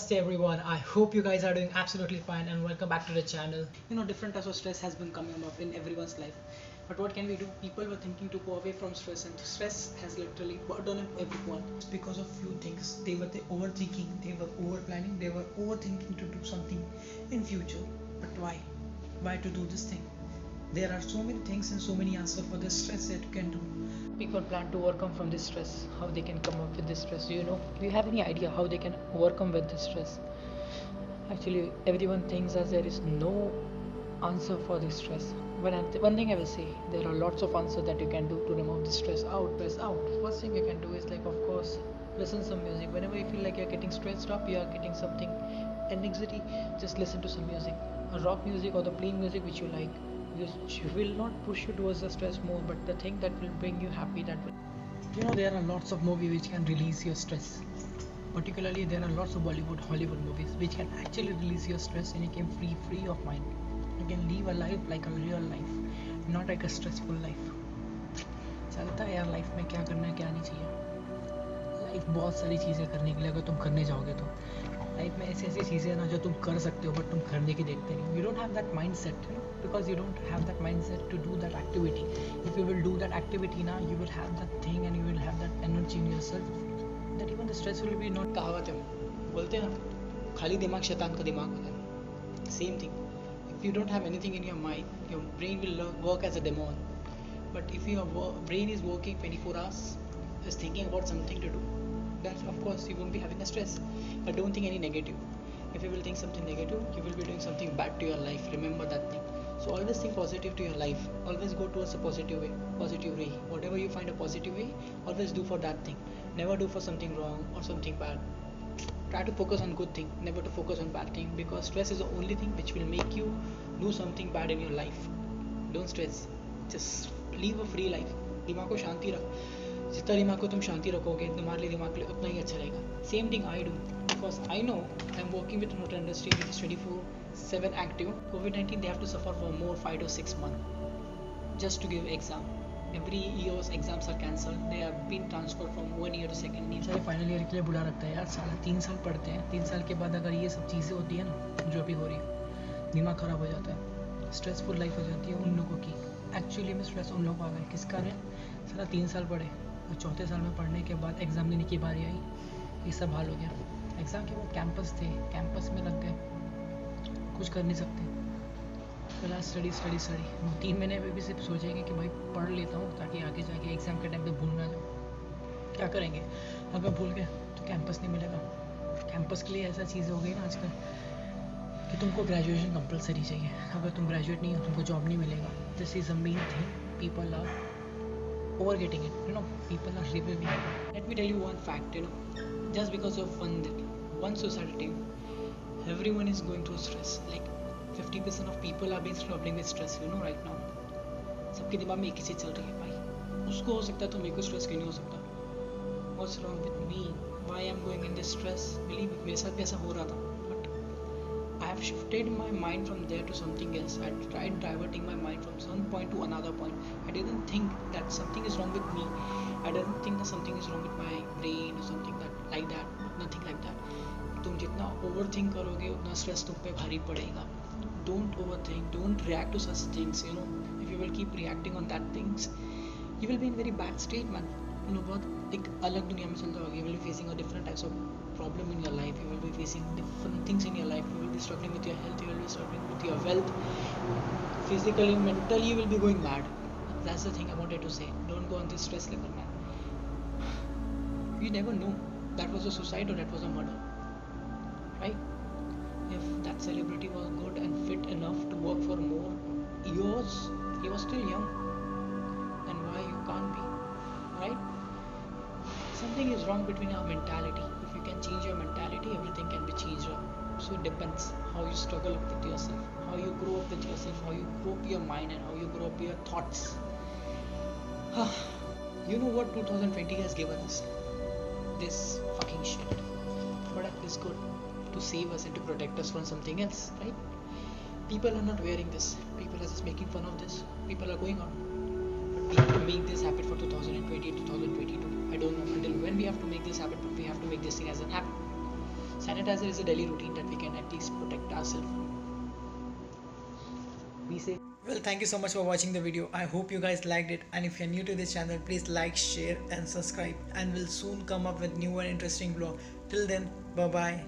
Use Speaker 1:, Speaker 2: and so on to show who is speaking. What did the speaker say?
Speaker 1: Namaste everyone. I hope you guys are doing absolutely fine and welcome back to the channel. Different types of stress has been coming up in everyone's life. But what can we do? People were thinking to go away from stress, and stress has literally burdened everyone. It's because of few things. They were overthinking, they were over planning, they were overthinking to do something in future. But why? Why to do this thing? There are so many things and so many answers for the stress that you can do. People plan to overcome from this stress, how they can come up with this stress. Do you have any idea how they can overcome with this stress? Actually, everyone thinks that there is no answer for this stress. One thing I will say, there are lots of answers that you can do to remove the stress out. First thing you can do is, like, of course, listen some music. Whenever you feel like you're getting stressed up, you are getting something anxiety, just listen to some music, a rock music or the plain music which you like. Which will not push you towards the stress more, but the thing that will bring you happy, that will. There are lots of movies which can release your stress. Particularly, there are lots of Bollywood, Hollywood movies which can actually release your stress and you can free of mind. You can live a life like a real life, not like a stressful life. चलता है यार life में, क्या करना है क्या नहीं चाहिए. लाइफ बहुत सारी चीज़ें करने के लिए अगर तुम करने जाओगे तो लाइफ में ऐसी ऐसी चीज़ें ना जो तुम कर सकते हो बट तुम करने की देखते नहीं. You don't have that mind set, because you don't have that mindset to do that activity. If you will do that activity now, you will have that thing and you will have that energy in yourself that even the stress will be not. कहावत है, बोलते हैं ना, खाली दिमाग शैतान का दिमाग होता है. Same thing. If you don't have anything in your mind, your brain will work as a demon. But if your brain is working 24 hours, is thinking about something to do, then of course you won't be having a stress. But don't think any negative. If you will think something negative, you will be doing something bad to your life. Remember that thing. So always think positive to your life. Always go towards a positive way. Whatever you find a positive way, always do for that thing. Never do for something wrong or something bad. Try to focus on good thing, never to focus on bad thing, because stress is the only thing which will make you do something bad in your life. Don't stress. Just live a free life. दिमाग को शांति रख. जितना दिमाग को तुम शांति रखोगे, तुम्हारे लिए दिमाग के लिए उतना ही अच्छा रहेगा. Same thing I do, because I know I'm working with another industry which is 24/7 active. COVID-19, they have to suffer for more 5 to 6 months just to give exam. Every year's exams are cancelled. They have been transferred from one year to second year. सारे final year के लिए बुला रखता है यार. साला 3 साल पढ़ते हैं. 3 साल के बाद अगर ये सब चीज़ें होती है ना जो अभी हो रही है, दिमाग ख़राब हो जाता है. स्ट्रेसफुल लाइफ हो जाती है उन लोगों की. एक्चुअली में स्ट्रेस उन लोगों को आ गया किस कारण? साला 3 साल पढ़े और चौथे साल में पढ़ने के बाद एग्ज़ाम देने की बारी आई, ये सब हाल हो गया. एग्ज़ाम के बाद कैंपस थे, कैंपस में लग गए, कुछ कर नहीं सकते. फिलहाल स्टडी 3 महीने में भी सिर्फ सोचेंगे कि भाई पढ़ लेता हूँ ताकि आगे जाके एग्ज़ाम के टाइम पे भूल ना जाऊँ. क्या करेंगे? अगर भूल गए तो कैंपस नहीं मिलेगा. कैंपस के लिए ऐसा चीज़ हो गई ना आजकल कि तुमको ग्रेजुएशन कंपलसरी चाहिए. अगर तुम ग्रेजुएट नहीं हो तुमको जॉब नहीं मिलेगा. This is a main thing. People are over getting it, people are reviewing it. Let me tell you one fact, just because of one society, everyone is going through stress. Like 50% of people are being struggling with stress, right now. सबके दिमाग में एक ही चीज़ चल रही है, भाई उसको हो सकता है तो मेरे को स्ट्रेस क्यों नहीं हो सकता? What's wrong with me? Why I'm going in this stress? Believe me, मेरे साथ भी ऐसा हो रहा था. I have shifted my mind from there to something else. I tried diverting my mind from some point to another point. I didn't think that something is wrong with me. I didn't think that something is wrong with my brain or something like that. Nothing like that. तुम जितना overthink करोगे उतना stress तुम पे भारी पड़ेगा. Don't overthink. Don't react to such things. If you will keep reacting on that things, you will be in very bad state, man. बहुत एक अलग दुनिया में चल जाओगे. You will be facing a different types of problem in your life. You will be facing different things in your life. You will be struggling with your health. You will be struggling with your wealth. Physically, mentally, you will be going mad. That's the thing I wanted to say. Don't go on this stress level, man. You never know. That was a suicide or that was a murder, right? If that celebrity was good and fit enough to work for more years, he was still young. Then why you can't be, right? Something is wrong between our mentality. If you can change your mentality, everything can be changed up. So it depends how you struggle with yourself, how you grow up with yourself, how you grow up your mind and how you grow up your thoughts. You know what 2020 has given us? This fucking shit. Product is good to save us and to protect us from something else, right? People are not wearing this. People are just making fun of this. People are going on. But we have to make this habit for 2020, 2022. I don't know until when we have to make this habit, but we have to make this thing as an habit. Sanitizer is a daily routine that we can at least protect ourselves from. Be safe. Well, thank you so much for watching the video. I hope you guys liked it, and if you're new to this channel, please like, share and subscribe, and we'll soon come up with new and interesting vlog. Till then, bye bye.